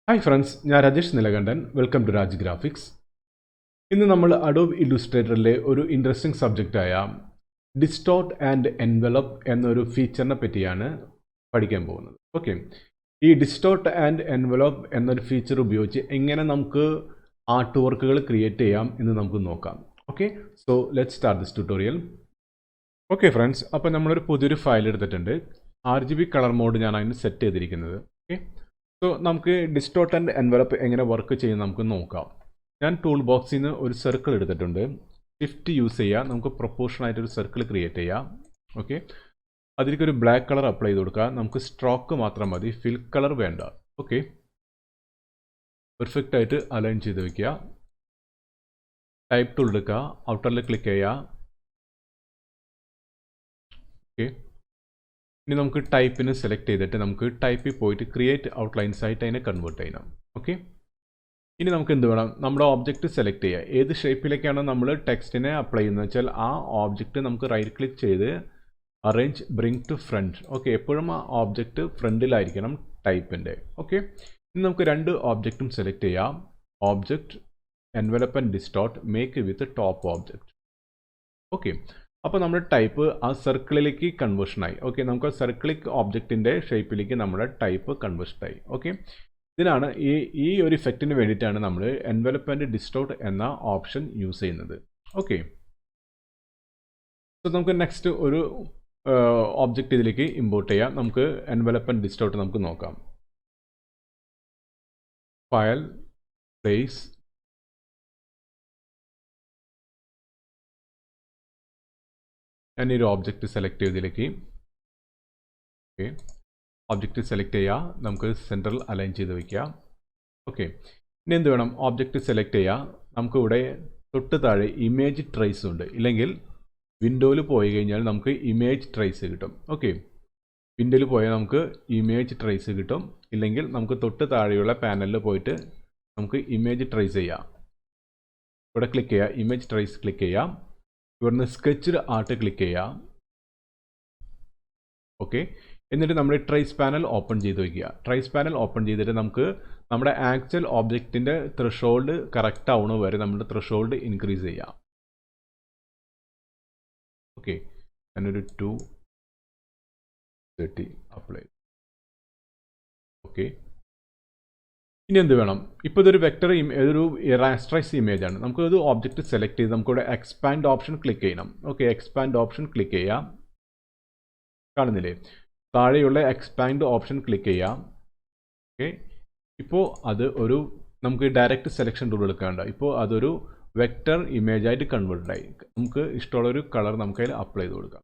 Hi friends, ഞാൻ Rajesh Nilakantan. Welcome to Raj Graphics. ഇന്ന് നമ്മൾ അഡോബ് ഇല്ലുസ്ട്രേറ്ററിലെ ഒരു ഇൻട്രസ്റ്റിംഗ് സബ്ജക്റ്റായ ഡിസ്റ്റോർട്ട് ആൻഡ് എൻവലപ്പ് എന്നൊരു ഫീച്ചറിനെ പറ്റിയാണ് പഠിക്കാൻ പോകുന്നത്. ഓക്കെ, ഈ ഡിസ്റ്റോർട്ട് ആൻഡ് എൻവലപ്പ് എന്നൊരു ഫീച്ചർ ഉപയോഗിച്ച് എങ്ങനെ നമുക്ക് ആർട്ട് വർക്കുകൾ ക്രിയേറ്റ് ചെയ്യാം എന്ന് നമുക്ക് നോക്കാം. Okay, so let's start this tutorial. Okay friends, അപ്പോൾ നമ്മളൊരു പുതിയൊരു ഫയൽ എടുത്തിട്ടുണ്ട്. RGB കളർ മോഡ് ഞാൻ അതിന് സെറ്റ് ചെയ്തിരിക്കുന്നത്. ഓക്കെ, സോ നമുക്ക് ഡിസ്റ്റോർട്ട് ആൻഡ് എൻവലപ്പ് എങ്ങനെ വർക്ക് ചെയ്യും നമുക്ക് നോക്കാം. ഞാൻ ടൂൾ ബോക്സിൽ നിന്ന് ഒരു സർക്കിൾ എടുത്തിട്ടുണ്ട്. ഷിഫ്റ്റ് യൂസ് ചെയ്യുക, നമുക്ക് പ്രൊപ്പോർഷൻ ആയിട്ടൊരു സർക്കിൾ ക്രിയേറ്റ് ചെയ്യാം. ഓക്കെ, അതിലേക്ക് ഒരു ബ്ലാക്ക് കളർ അപ്ലൈ ചെയ്ത് കൊടുക്കുക. നമുക്ക് സ്ട്രോക്ക് മാത്രം മതി, ഫിൽ കളർ വേണ്ട. ഓക്കെ, പെർഫെക്റ്റ് ആയിട്ട് അലൈൻ ചെയ്ത് വയ്ക്കുക. ടൈപ്പ് ടൂൾ എടുക്കുക, ഔട്ടറിൽ ക്ലിക്ക് ചെയ്യുക. ഓക്കെ, ഇനി നമുക്ക് ടൈപ്പിന് സെലക്ട് ചെയ്തിട്ട് നമുക്ക് ടൈപ്പിൽ പോയിട്ട് ക്രിയേറ്റ് ഔട്ട്ലൈൻസ് ആയിട്ട് അതിനെ കൺവേർട്ട് ചെയ്യണം. ഓക്കെ, ഇനി നമുക്ക് എന്ത് വേണം, നമ്മുടെ ഓബ്ജക്റ്റ് സെലക്ട് ചെയ്യുക. ഏത് ഷേപ്പിലേക്കാണ് നമ്മൾ ടെക്സ്റ്റിനെ അപ്ലൈ ചെയ്യുന്നത് വെച്ചാൽ ആ ഓബ്ജക്റ്റ് നമുക്ക് റൈറ്റ് ക്ലിക്ക് ചെയ്ത് arrange bring to front. Okay, എപ്പോഴും ആ ഓബ്ജക്റ്റ് ഫ്രണ്ടിലായിരിക്കണം ടൈപ്പിൻ്റെ. ഓക്കെ, ഇനി നമുക്ക് രണ്ട് ഓബ്ജക്റ്റും സെലക്ട് ചെയ്യാം. Object envelope and distort make with top object. Okay, അപ്പോൾ നമ്മുടെ ടൈപ്പ് ആ സർക്കിളിലേക്ക് കൺവേർഷനായി. ഓക്കെ, നമുക്ക് ആ സർക്കിളിക് ഓബ്ജക്റ്റിൻ്റെ ഷേപ്പിലേക്ക് നമ്മുടെ ടൈപ്പ് കൺവേർഷനായി. ഓക്കെ, ഇതിനാണ് ഈ ഒരു ഇഫക്റ്റിന് വേണ്ടിയിട്ടാണ് നമ്മൾ എൻവലപ്പ് ആൻഡ് ഡിസ്റ്റോർട്ട് എന്ന ഓപ്ഷൻ യൂസ് ചെയ്യുന്നത്. ഓക്കെ, സോ നമുക്ക് നെക്സ്റ്റ് ഒരു ഓബ്ജക്റ്റ് ഇതിലേക്ക് ഇമ്പോർട്ട് ചെയ്യാം. നമുക്ക് എൻവലപ്പ് ആൻഡ് ഡിസ്റ്റോർട്ട് നമുക്ക് നോക്കാം. ഫയൽ, പ്ലേസ്, ഞാൻ ഈ ഒരു ഓബ്ജക്റ്റ് സെലക്ട് ചെയ്തതിലേക്ക്. ഓക്കെ, ഓബ്ജക്റ്റ് സെലക്ട് ചെയ്യുക, നമുക്ക് സെൻട്രൽ അലൈൻ ചെയ്ത് വയ്ക്കുക. ഓക്കെ, ഇനി എന്ത് വേണം, ഓബ്ജക്റ്റ് സെലക്ട് ചെയ്യുക. നമുക്കിവിടെ തൊട്ട് താഴെ ഇമേജ് ട്രേസ് ഉണ്ട്, ഇല്ലെങ്കിൽ വിൻഡോയിൽ പോയി കഴിഞ്ഞാൽ നമുക്ക് ഇമേജ് ട്രേസ് കിട്ടും. ഓക്കെ, വിൻഡോയിൽ പോയാൽ നമുക്ക് ഇമേജ് ട്രേസ് കിട്ടും, ഇല്ലെങ്കിൽ നമുക്ക് തൊട്ട് താഴെയുള്ള പാനലിൽ പോയിട്ട് നമുക്ക് ഇമേജ് ട്രേസ് ചെയ്യാം. ഇവിടെ ക്ലിക്ക് ചെയ്യുക, ഇമേജ് ട്രേസ് ക്ലിക്ക് ചെയ്യാം. ഇവിടുന്ന് സ്കെച്ച്ഡ് ആർട്ട് ക്ലിക്ക് ചെയ്യാം. ഓക്കെ, എന്നിട്ട് നമ്മൾ ട്രേസ് പാനൽ ഓപ്പൺ ചെയ്ത് വയ്ക്കുക. ട്രേസ് പാനൽ ഓപ്പൺ ചെയ്തിട്ട് നമുക്ക് നമ്മുടെ ആക്ച്വൽ ഓബ്ജക്റ്റിൻ്റെ ത്രെഷോൾഡ് കറക്റ്റ് ആവണ വരെ നമ്മുടെ ത്രെഷോൾഡ് ഇൻക്രീസ് ചെയ്യാം. ഓക്കെ, ഞാനൊരു 230 അപ്ലൈ. ഓക്കെ, ഇനി എന്ത് വേണം, ഇപ്പോൾ ഇതൊരു വെക്ടർ ഒരു റാസ്റ്ററൈസ് ഇമേജ് ആണ്. നമുക്കൊരു ഓബ്ജക്റ്റ് സെലക്ട് ചെയ്ത് നമുക്കിവിടെ എക്സ്പാൻഡ് ഓപ്ഷൻ ക്ലിക്ക് ചെയ്യണം. ഓക്കെ, എക്സ്പാൻഡ് ഓപ്ഷൻ ക്ലിക്ക് ചെയ്യാം. കാണുന്നില്ലേ, താഴെയുള്ള എക്സ്പാൻഡ് ഓപ്ഷൻ ക്ലിക്ക് ചെയ്യാം. ഓക്കെ, ഇപ്പോൾ അത് ഒരു നമുക്ക് ഡയറക്റ്റ് സെലക്ഷൻ ടൂൾ എടുക്കാണ്ട് ഇപ്പോൾ അതൊരു വെക്ടർ ഇമേജ് ആയിട്ട് കൺവേർട്ടഡ് ആയി. നമുക്ക് ഇഷ്ടമുള്ളൊരു കളർ നമുക്ക് അതിൽ അപ്ലൈ ചെയ്ത് കൊടുക്കാം.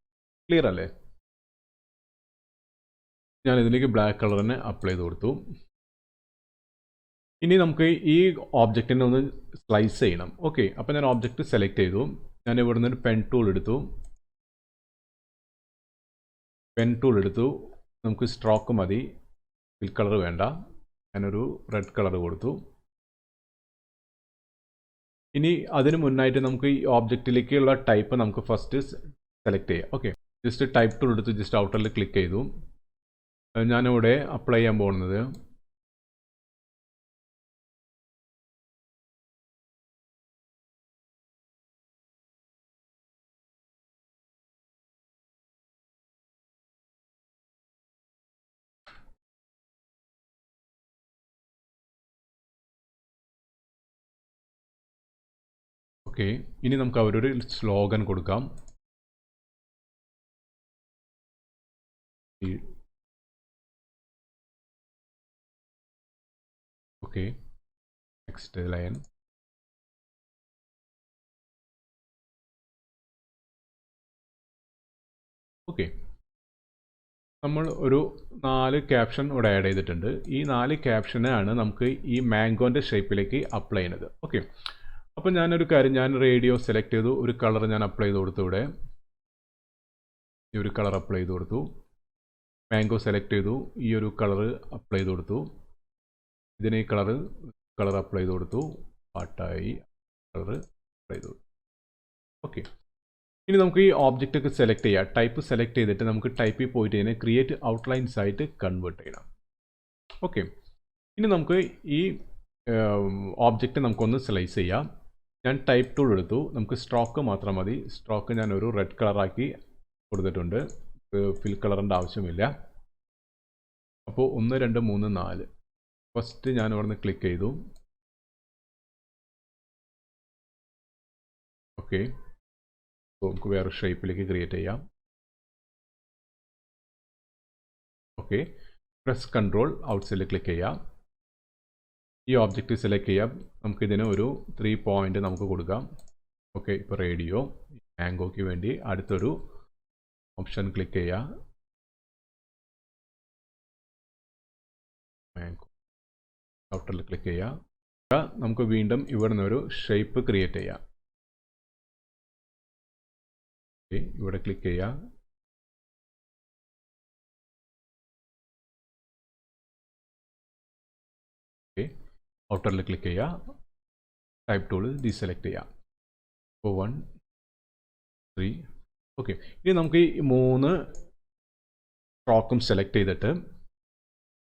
ക്ലിയർ അല്ലേ? ഞാൻ ഇതിലേക്ക് ബ്ലാക്ക് കളർ തന്നെ അപ്ലൈ ചെയ്ത് കൊടുത്തു. ഇനി നമുക്ക് ഈ ഓബ്ജക്റ്റിനെ ഒന്ന് സ്ലൈസ് ചെയ്യണം. ഓക്കെ, അപ്പോൾ ഞാൻ ഓബ്ജക്റ്റ് സെലക്ട് ചെയ്തു. ഞാൻ ഇവിടെ നിന്ന് ഒരു പെൻ ടൂൾ എടുത്തു. നമുക്ക് സ്ട്രോക്ക് മതി, ഫിൽ കളർ വേണ്ട. ഞാനൊരു റെഡ് കളർ കൊടുത്തു. ഇനി അതിന് മുന്നായിട്ട് നമുക്ക് ഈ ഓബ്ജക്റ്റിലേക്കുള്ള ടൈപ്പ് നമുക്ക് ഫസ്റ്റ് സെലക്ട് ചെയ്യാം. ഓക്കെ, ജസ്റ്റ് ടൈപ്പ് ടൂൾ എടുത്ത് ജസ്റ്റ് ഔട്ടറിൽ ക്ലിക്ക് ചെയ്തു. ഞാനിവിടെ അപ്ലൈ ചെയ്യാൻ പോകുന്നത് ഓക്കെ, ഇനി നമുക്ക് അവരൊരു സ്ലോഗൻ കൊടുക്കാം. Okay, next line. ഓക്കെ, നമ്മൾ ഒരു 4 ക്യാപ്ഷൻ ഇവിടെ ആഡ് ചെയ്തിട്ടുണ്ട്. ഈ 4 ക്യാപ്ഷനാണ് നമുക്ക് ഈ മാംഗോൻ്റെ ഷേപ്പിലേക്ക് അപ്ലൈ ചെയ്യുന്നത്. ഓക്കെ, അപ്പോൾ ഞാനൊരു കാര്യം, ഞാൻ റേഡിയോ സെലക്ട് ചെയ്തു, ഒരു കളർ ഞാൻ അപ്ലൈ ചെയ്ത് കൊടുത്തു. ഇവിടെ ഈ ഒരു കളർ അപ്ലൈ ചെയ്ത് കൊടുത്തു. മാംഗോ സെലക്ട് ചെയ്തു, ഈ ഒരു കളർ അപ്ലൈ ചെയ്ത് കൊടുത്തു. ഇതിന് ഈ കളർ അപ്ലൈ ചെയ്ത് കൊടുത്തു. പാട്ടായി കളർ അപ്ലൈ ചെയ്ത് കൊടുത്തു. ഓക്കെ, ഇനി നമുക്ക് ഈ ഓബ്ജക്റ്റ് ഒക്കെ സെലക്ട് ചെയ്യാം. ടൈപ്പ് സെലക്ട് ചെയ്തിട്ട് നമുക്ക് ടൈപ്പിൽ പോയിട്ട് ഇതിനെ ക്രിയേറ്റ് ഔട്ട്ലൈൻസ് ആയിട്ട് കൺവേർട്ട് ചെയ്യണം. ഓക്കെ, ഇനി നമുക്ക് ഈ ഓബ്ജക്റ്റ് നമുക്കൊന്ന് സ്ലൈസ് ചെയ്യാം. ഞാൻ ടൈപ്പ് ടൂൾ എടുത്തു. നമുക്ക് സ്ട്രോക്ക് മാത്രം മതി. സ്ട്രോക്ക് ഞാനൊരു റെഡ് കളറാക്കി കൊടുത്തിട്ടുണ്ട്. ഫിൽ കളറിൻ്റെ ആവശ്യമില്ല. അപ്പോൾ 1 2 3 4 ഫസ്റ്റ് ഞാൻ ഇവിടെ നിന്ന് ക്ലിക്ക് ചെയ്തു. ഓക്കെ, അപ്പോൾ നമുക്ക് വേറെ ഷേപ്പിലേക്ക് ക്രിയേറ്റ് ചെയ്യാം. ഓക്കെ, പ്രസ് കൺട്രോൾ ഔട്ട്സൈഡിൽ ക്ലിക്ക് ചെയ്യാം. ഈ ഓബ്ജക്റ്റ് സെലക്ട് ചെയ്യാം. നമുക്കിതിന് ഒരു 3 പോയിൻ്റ് നമുക്ക് കൊടുക്കാം. ഓക്കെ, ഇപ്പോൾ റേഡിയോ മാംഗോയ്ക്ക് വേണ്ടി അടുത്തൊരു ഓപ്ഷൻ ക്ലിക്ക് ചെയ്യാം. മാംഗോ ഔട്ടറിൽ ക്ലിക്ക് ചെയ്യാം. നമുക്ക് വീണ്ടും ഇവിടെ നിന്നൊരു ഷേപ്പ് ക്രിയേറ്റ് ചെയ്യാം. ഓക്കെ, ഇവിടെ ക്ലിക്ക് ചെയ്യാം. ഓക്കെ, ഔട്ടറിൽ ക്ലിക്ക് ചെയ്യുക. ടൈപ്പ് ടൂൾ ഡീസെലക്ട് ചെയ്യാം. ഇപ്പോൾ 1 3. ഓക്കെ, ഇനി നമുക്ക് ഈ 3 സ്ട്രോക്കും സെലക്ട് ചെയ്തിട്ട്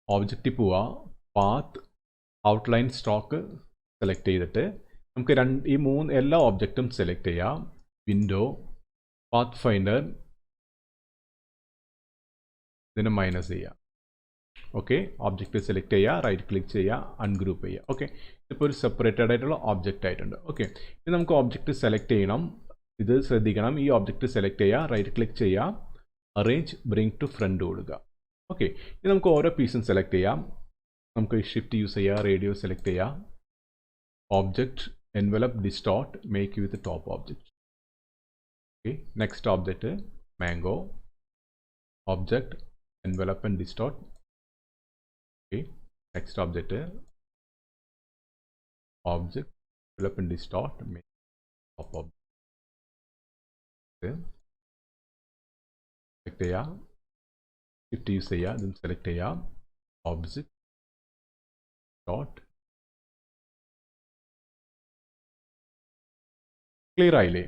ഓബ്ജക്റ്റിൽ പോവുക. പാത്ത് ഔട്ട്ലൈൻ സ്ട്രോക്ക് സെലക്ട് ചെയ്തിട്ട് നമുക്ക് എല്ലാ ഓബ്ജക്റ്റും സെലക്ട് ചെയ്യാം. വിൻഡോ, പാത്ത് ഫൈൻഡർ, ഇതിനെ മൈനസ് ചെയ്യാം. ഓക്കെ, ഓബ്ജക്റ്റ് സെലക്ട് ചെയ്യുക, റൈറ്റ് ക്ലിക്ക് ചെയ്യുക, അൺഗ്രൂപ്പ് ചെയ്യുക. ഓക്കെ, ഇപ്പോൾ ഒരു സെപ്പറേറ്റഡ് ആയിട്ടുള്ള ഓബ്ജക്റ്റ് ആയിട്ടുണ്ട്. ഓക്കെ, ഇനി നമുക്ക് ഓബ്ജക്റ്റ് സെലക്ട് ചെയ്യണം. ഇത് ശ്രദ്ധിക്കണം. ഈ ഓബ്ജക്റ്റ് സെലക്ട് ചെയ്യുക, റൈറ്റ് ക്ലിക്ക് ചെയ്യുക, അറേഞ്ച് ബ്രിങ് ടു ഫ്രണ്ട് കൊടുക്കുക. ഓക്കെ, ഇനി നമുക്ക് ഓരോ പീസും സെലക്ട് ചെയ്യാം. നമുക്ക് ഷിഫ്റ്റ് യൂസ് ചെയ്യുക, റേഡിയോ സെലക്ട് ചെയ്യുക, object envelope distort make with top object. Okay, next object mango, object envelope and distort. Okay, next object envelope and distort make top object. Okay, select ചെയ്യുക, shift use ചെയ്യുക, then select ചെയ്യുക, object dot. Clear ആയില്ലേ?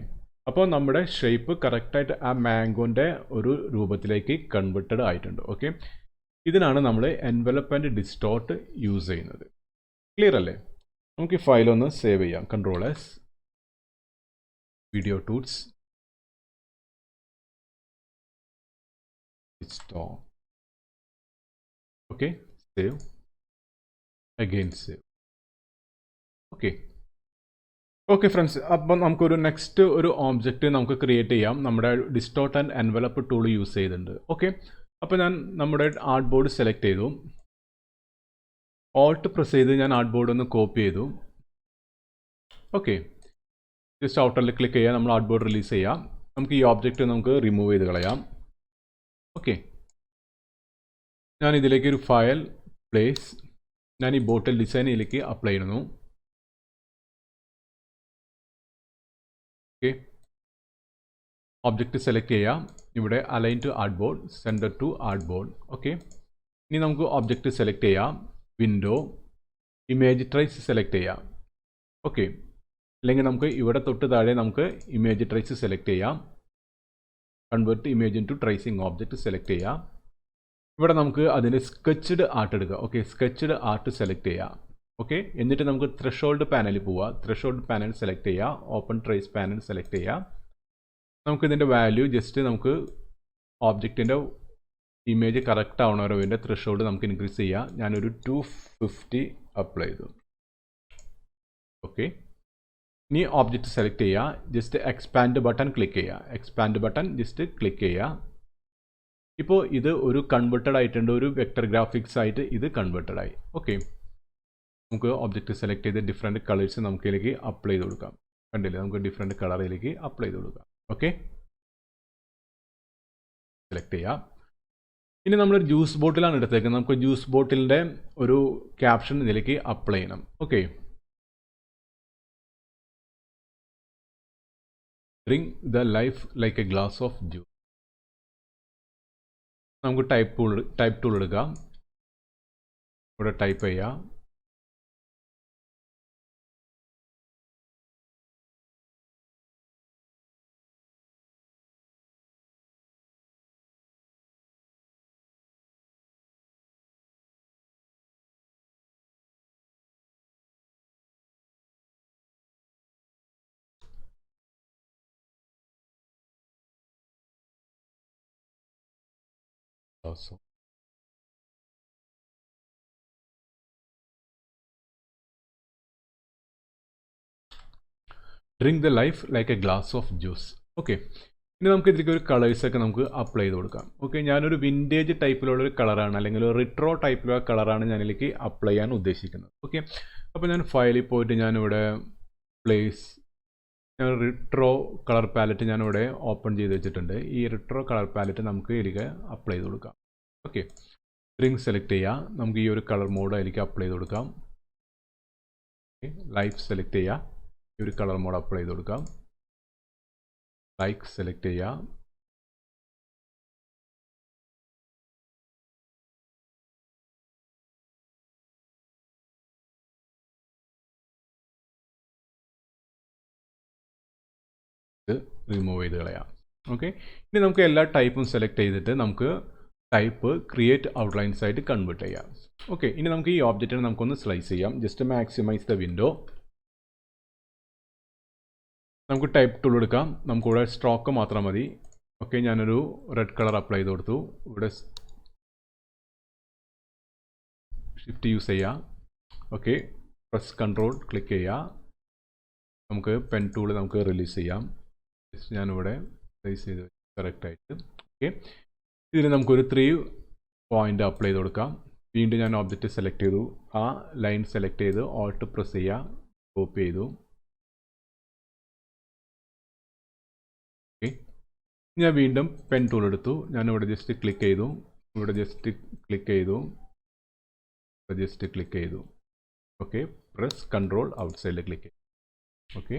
അപ്പോൾ നമ്മുടെ shape കറക്റ്റായിട്ട് ആ മാംഗോൻ്റെ ഒരു രൂപത്തിലേക്ക് കൺവെർട്ടഡ് ആയിട്ടുണ്ട്. ഓക്കെ, ഇതിനാണ് നമ്മൾ എൻവലപ്പ് ആൻഡ് ഡിസ്റ്റോർട്ട് യൂസ് ചെയ്യുന്നത്. ക്ലിയർ അല്ലേ? നമുക്ക് ഈ ഫയൽ ഒന്ന് സേവ് ചെയ്യാം. Control S, video tools, distort. Okay, save, again save. Okay okay friends, അപ്പം നമുക്കൊരു നെക്സ്റ്റ് ഒരു ഓബ്ജക്റ്റ് നമുക്ക് ക്രിയേറ്റ് ചെയ്യാം. നമ്മുടെ distort and envelope tool use ചെയ്തിട്ടുണ്ട്. ഓക്കെ, അപ്പോൾ ഞാൻ നമ്മുടെ ആർട്ട് ബോർഡ് സെലക്ട് ചെയ്തു. ഓൾട്ട് പ്രസ് ചെയ്ത് ഞാൻ ആർട്ട് ബോർഡ് ഒന്ന് കോപ്പി ചെയ്തു. ഓക്കെ, ജസ്റ്റ് ഔട്ടറിൽ ക്ലിക്ക് ചെയ്യുക, നമ്മൾ ആർട്ട് ബോർഡ് റിലീസ് ചെയ്യാം. നമുക്ക് ഈ ഓബ്ജക്റ്റ് നമുക്ക് റിമൂവ് ചെയ്ത് കളയാം. ഓക്കെ, ഞാൻ ഇതിലേക്ക് ഒരു ഫയൽ പ്ലേസ്, ഞാൻ ഈ ബോട്ടിൽ ഡിസൈനിലേക്ക് അപ്ലൈ ചെയ്യുന്നു. ഓക്കെ, ഓബ്ജക്റ്റ് സെലക്ട് ചെയ്യാം. ഇവിടെ align to art board, centre to art board. Okay, ഇനി നമുക്ക് ഓബ്ജക്റ്റ് സെലക്ട് ചെയ്യാം. വിൻഡോ, ഇമേജ് ട്രേസ് സെലക്ട് ചെയ്യാം. ഓക്കെ, അല്ലെങ്കിൽ നമുക്ക് ഇവിടെ തൊട്ട് താഴെ നമുക്ക് ഇമേജ് ട്രേസ് സെലക്ട് ചെയ്യാം. Convert image into tracing object select ചെയ്യാം. ഇവിടെ നമുക്ക് അതിന് സ്കെച്ച്ഡ് ആർട്ട് എടുക്കുക. ഓക്കെ, സ്കെച്ച്ഡ് ആർട്ട് സെലക്ട് ചെയ്യാം. ഓക്കെ, എന്നിട്ട് നമുക്ക് ത്രെഷോൾഡ് പാനലിൽ പോവുക. ത്രെഷോൾഡ് പാനൽ സെലക്ട് ചെയ്യുക, ഓപ്പൺ ട്രേസ് പാനൽ സെലക്ട് ചെയ്യുക. നമുക്കിതിൻ്റെ വാല്യൂ ജസ്റ്റ് നമുക്ക് ഓബ്ജക്റ്റിൻ്റെ ഇമേജ് കറക്റ്റ് ആവണവരോ ഇതിൻ്റെ ത്രെഷോൾഡ് നമുക്ക് ഇൻക്രീസ് ചെയ്യാം. ഞാനൊരു 250 അപ്ലൈ ചെയ്തു. ഓക്കെ, ഇനി ഓബ്ജക്റ്റ് സെലക്ട് ചെയ്യുക, ജസ്റ്റ് എക്സ്പാൻഡ് ബട്ടൺ ക്ലിക്ക് ചെയ്യുക. എക്സ്പാൻഡ് ബട്ടൺ ജസ്റ്റ് ക്ലിക്ക് ചെയ്യുക. ഇപ്പോൾ ഇത് ഒരു കൺവെർട്ടഡ് ആയിട്ടുണ്ട്, ഒരു വെക്ടർ ഗ്രാഫിക്സ് ആയിട്ട് ഇത് കൺവെർട്ടഡ് ആയി. ഓക്കെ, നമുക്ക് ഒബ്ജക്റ്റ് സെലക്ട് ചെയ്ത് ഡിഫറെൻറ്റ് കളേഴ്സ് നമുക്കിതിലേക്ക് അപ്ലൈ ചെയ്ത് കൊടുക്കാം. കണ്ടില്ലേ, നമുക്ക് ഡിഫറെൻറ്റ് കളറിലേക്ക് അപ്ലൈ ചെയ്ത് കൊടുക്കാം. ഓക്കെ, സെലക്ട് ചെയ്യാം. ഇനി നമ്മൾ ജ്യൂസ് ബോട്ടിലാണ് എടുത്തേക്കുന്നത്. നമുക്ക് ജ്യൂസ് ബോട്ടിലിൻ്റെ ഒരു ക്യാപ്ഷൻ ഇതിലേക്ക് അപ്ലൈ ചെയ്യണം. Okay, drink the life like A glass of juice. നമുക്ക് ടൈപ്പ് ടൂൾ എടുക്കാം. ഇവിടെ ടൈപ്പ് ചെയ്യാം. also. Drink the life like a glass of juice. Okay, ഇനി നമുക്ക് ഇതിലേക്ക് ഒരു കളേഴ്സൊക്കെ നമുക്ക് അപ്ലൈ ചെയ്ത് കൊടുക്കാം. ഓക്കെ, ഞാനൊരു വിൻറ്റേജ് ടൈപ്പിലുള്ളൊരു കളറാണ്, അല്ലെങ്കിൽ ഒരു റിട്രോ ടൈപ്പിലുള്ള കളറാണ് ഞാനിലേക്ക് അപ്ലൈ ചെയ്യാൻ ഉദ്ദേശിക്കുന്നത്. ഓക്കെ, അപ്പോൾ ഞാൻ ഫയലിൽ പോയിട്ട് ഞാനിവിടെ പ്ലേസ്, ഞാൻ റിട്രോ കളർ പാലറ്റ് ഞാനിവിടെ ഓപ്പൺ ചെയ്ത് വെച്ചിട്ടുണ്ട്. ഈ റിട്രോ കളർ പാലറ്റ് നമുക്ക് ഇതിലേക്ക് അപ്ലൈ ചെയ്ത് കൊടുക്കാം. ഓക്കെ, ഡ്രിങ്ക് സെലക്ട് ചെയ്യുക, നമുക്ക് ഈ ഒരു കളർ മോഡ് അതിലേക്ക് അപ്ലൈ ചെയ്ത് കൊടുക്കാം. ലൈഫ് സെലക്ട് ചെയ്യുക, ഈ ഒരു കളർ മോഡ് അപ്ലൈ ചെയ്ത് കൊടുക്കാം. ലൈക്ക് സെലക്ട് ചെയ്യുക, റിമൂവ് ചെയ്ത് കളയാം. ഓക്കെ, ഇനി നമുക്ക് എല്ലാ ടൈപ്പും സെലക്ട് ചെയ്തിട്ട് നമുക്ക് ടൈപ്പ് ക്രിയേറ്റ് ഔട്ട്ലൈൻസ് ആയിട്ട് കൺവേർട്ട് ചെയ്യാം. ഓക്കെ, ഇനി നമുക്ക് ഈ ഓബ്ജക്റ്റിനെ നമുക്കൊന്ന് സ്ലൈസ് ചെയ്യാം. Just maximise the window. നമുക്ക് ടൈപ്പ് ടൂൾ എടുക്കാം, നമുക്കിവിടെ സ്ട്രോക്ക് മാത്രം മതി. ഓക്കെ, ഞാനൊരു റെഡ് കളർ അപ്ലൈ ചെയ്ത് കൊടുത്തു. ഇവിടെ ഷിഫ്റ്റ് യൂസ് ചെയ്യാം. ഓക്കെ, പ്രസ് കൺട്രോൾ ക്ലിക്ക് ചെയ്യുക. നമുക്ക് പെൻ ടൂൾ നമുക്ക് റിലീസ് ചെയ്യാം. ഞാനിവിടെ പ്ലേസ് ചെയ്ത് കറക്റ്റായിട്ട്. ഓക്കെ, ഇതിൽ നമുക്കൊരു 3 പോയിൻ്റ് അപ്ലൈ ചെയ്ത് കൊടുക്കാം. വീണ്ടും ഞാൻ ഓബ്ജക്റ്റ് സെലക്ട് ചെയ്തു, ആ ലൈൻ സെലക്ട് ചെയ്ത് ഓൾട്ട് പ്രസ് ചെയ്യുക, കോപ്പി ചെയ്തു. ഓക്കെ, ഞാൻ വീണ്ടും പെൻ ടൂൾ എടുത്തു, ഞാനിവിടെ ജസ്റ്റ് ക്ലിക്ക് ചെയ്തു, ഇവിടെ ജസ്റ്റ് ക്ലിക്ക് ചെയ്തു, ജസ്റ്റ് ക്ലിക്ക് ചെയ്തു. ഓക്കെ, പ്രസ് കൺട്രോൾ ഔട്ട് സൈഡിൽ ക്ലിക്ക് ചെയ്തു. Okay,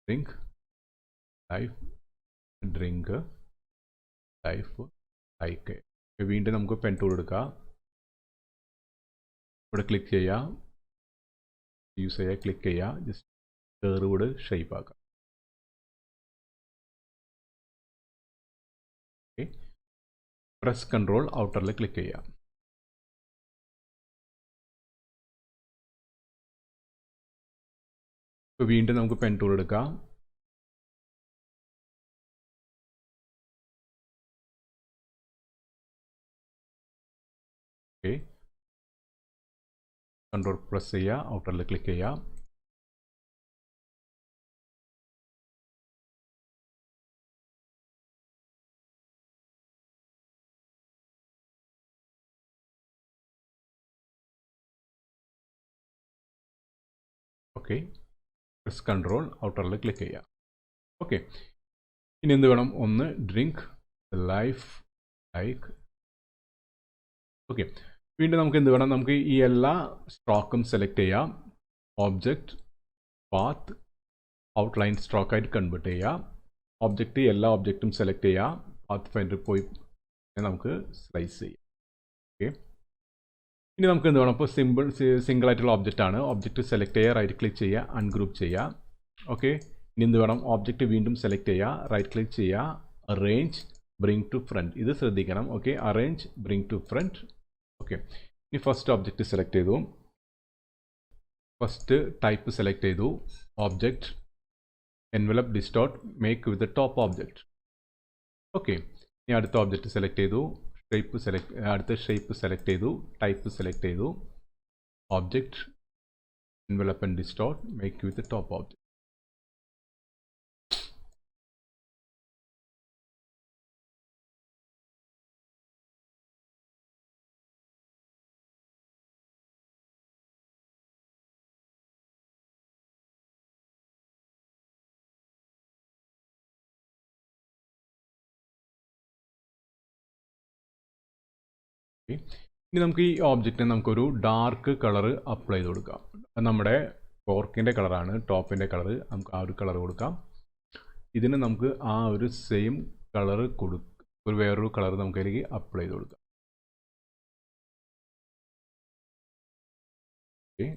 drink life, drink life like. വീണ്ടും നമുക്ക് പെൻ ടൂൾ എടുക്കാം, ഇവിടെ ക്ലിക്ക് ചെയ്യുക, യൂസ് ചെയ്യുക, ക്ലിക്ക് ചെയ്യുക, ജസ്റ്റ് കർവ്ഡ് ഷേപ്പ് ആക്കാം. ഓക്കെ, പ്രസ് കൺട്രോൾ ഔട്ടറിൽ ക്ലിക്ക് ചെയ്യാം. വീണ്ടും നമുക്ക് പെൻ ടൂൾ എടുക്കാം, ഓക്കെ, കൺട്രോൾ പ്രസ് ചെയ്യുക, ഔട്ടറിൽ ക്ലിക്ക് ചെയ്യുക. ഓക്കെ, പ്രസ് കൺട്രോൾ ഔട്ടറിൽ ക്ലിക്ക് ചെയ്യുക. ഓക്കെ, ഇനി എന്ത് വേണം, ഒന്ന് ഡ്രിങ്ക് ലൈഫ് ലൈക്ക്. ഓക്കെ, വീണ്ടും നമുക്ക് എന്ത് വേണം, നമുക്ക് ഈ എല്ലാ സ്ട്രോക്കും സെലക്ട് ചെയ്യാം. ഓബ്ജക്റ്റ് പാത്ത് ഔട്ട്ലൈൻ സ്ട്രോക്കായിട്ട് കൺവേർട്ട് ചെയ്യുക. ഓബ്ജക്റ്റ് എല്ലാ ഒബ്ജക്റ്റും സെലക്ട് ചെയ്യുക, പാത്ത് ഫൈൻഡർ പോയി നമുക്ക് സ്ലൈസ് ചെയ്യാം. ഓക്കെ, ഇനി നമുക്ക് എന്ത് വേണം, അപ്പോൾ സിംഗിൾ ആയിട്ടുള്ള ഒബ്ജക്റ്റ് ആണ്. ഒബ്ജക്റ്റ് സെലക്ട് ചെയ്യുക, റൈറ്റ് ക്ലിക്ക് ചെയ്യുക, അൺഗ്രൂപ്പ് ചെയ്യുക. ഓക്കെ, ഇനി എന്ത് വേണം, ഒബ്ജക്റ്റ് വീണ്ടും സെലക്ട് ചെയ്യുക, റൈറ്റ് ക്ലിക്ക് ചെയ്യുക, അറേഞ്ച് ബ്രിങ് ടു ഫ്രണ്ട്. ഇത് ശ്രദ്ധിക്കണം. Okay, arrange bring to front. Okay, ഇനി ഫസ്റ്റ് ഒബ്ജക്റ്റ് സെലക്ട് ചെയ്തു, ഫസ്റ്റ് ടൈപ്പ് സെലക്ട് ചെയ്തു, object envelope distort make with top object. Okay, ഇനി അടുത്ത ഒബ്ജക്റ്റ് സെലക്ട് ചെയ്തു, അടുത്ത ഷേപ്പ് സെലക്ട് ചെയ്തു, ടൈപ്പ് സെലക്ട് ചെയ്തു, object envelope and distort make with top object. ഇനി നമുക്ക് ഈ ഓബ്ജക്റ്റിന് നമുക്കൊരു ഡാർക്ക് കളർ അപ്ലൈ ചെയ്ത് കൊടുക്കാം. നമ്മുടെ ഫോർക്കിൻ്റെ കളറാണ്, ടോപ്പിൻ്റെ കളർ. നമുക്ക് ആ ഒരു കളർ കൊടുക്കാം. ഇതിന് നമുക്ക് ആ ഒരു സെയിം കളർ ഒരു വേറൊരു കളർ നമുക്ക് അതിലേക്ക് അപ്ലൈ ചെയ്ത് കൊടുക്കാം. Okay,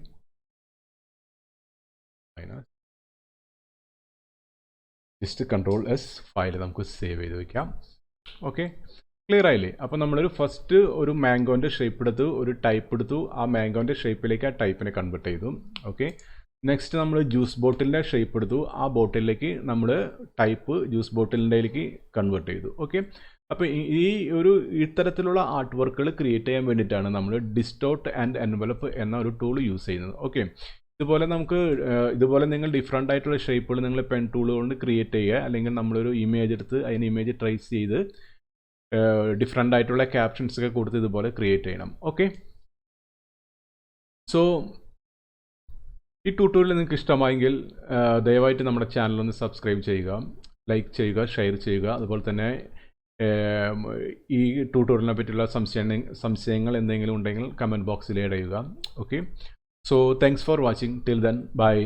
just control S, file നമുക്ക് സേവ് ചെയ്ത് വയ്ക്കാം. ഓക്കെ, ക്ലിയർ ആയില്ലേ? അപ്പോൾ നമ്മളൊരു ഫസ്റ്റ് ഒരു മാംഗോൻ്റെ ഷേപ്പ് എടുത്തു, ഒരു ടൈപ്പ് എടുത്തു, ആ മാംഗോൻ്റെ ഷേപ്പിലേക്ക് ആ ടൈപ്പിനെ കൺവേർട്ട് ചെയ്തു. ഓക്കെ, നെക്സ്റ്റ് നമ്മൾ ജ്യൂസ് ബോട്ടിലിൻ്റെ ഷേപ്പ് എടുത്തു, ആ ബോട്ടിലേക്ക് നമ്മൾ ടൈപ്പ് ജ്യൂസ് ബോട്ടിലിൻ്റെയിലേക്ക് കൺവേർട്ട് ചെയ്തു. ഓക്കെ, അപ്പോൾ ഈ ഒരു ഇത്തരത്തിലുള്ള ആർട്ട് വർക്കുകൾ ക്രിയേറ്റ് ചെയ്യാൻ വേണ്ടിയിട്ടാണ് നമ്മൾ ഡിസ്റ്റോർട്ട് ആൻഡ് എൻവലപ്പ് എന്ന ഒരു ടൂൾ യൂസ് ചെയ്യുന്നത്. ഓക്കെ, ഇതുപോലെ നിങ്ങൾ ഡിഫറെൻ്റ് ആയിട്ടുള്ള ഷേപ്പുകൾ നിങ്ങൾ പെൻ ടൂൾ കൊണ്ട് ക്രിയേറ്റ് ചെയ്യുക, അല്ലെങ്കിൽ നമ്മളൊരു ഇമേജ് എടുത്ത് അതിന് ഇമേജ് ട്രേസ് ചെയ്ത് ഡിഫറെൻ്റ് ആയിട്ടുള്ള ക്യാപ്ഷൻസ് ഒക്കെ കൊടുത്ത് ഇതുപോലെ ക്രിയേറ്റ് ചെയ്യണം. ഓക്കെ, സോ ഈ ട്യൂട്ടോറിയൽ നിങ്ങൾക്ക് ഇഷ്ടമായെങ്കിൽ ദയവായിട്ട് നമ്മുടെ ചാനലൊന്ന് സബ്സ്ക്രൈബ് ചെയ്യുക, ലൈക്ക് ചെയ്യുക, ഷെയർ ചെയ്യുക. അതുപോലെ തന്നെ ഈ ട്യൂട്ടോറിയലിനെ പറ്റിയുള്ള സംശയങ്ങൾ എന്തെങ്കിലും ഉണ്ടെങ്കിൽ കമൻറ്റ് ബോക്സിൽ ഇടുക. Okay, so thanks for watching. Till then, by.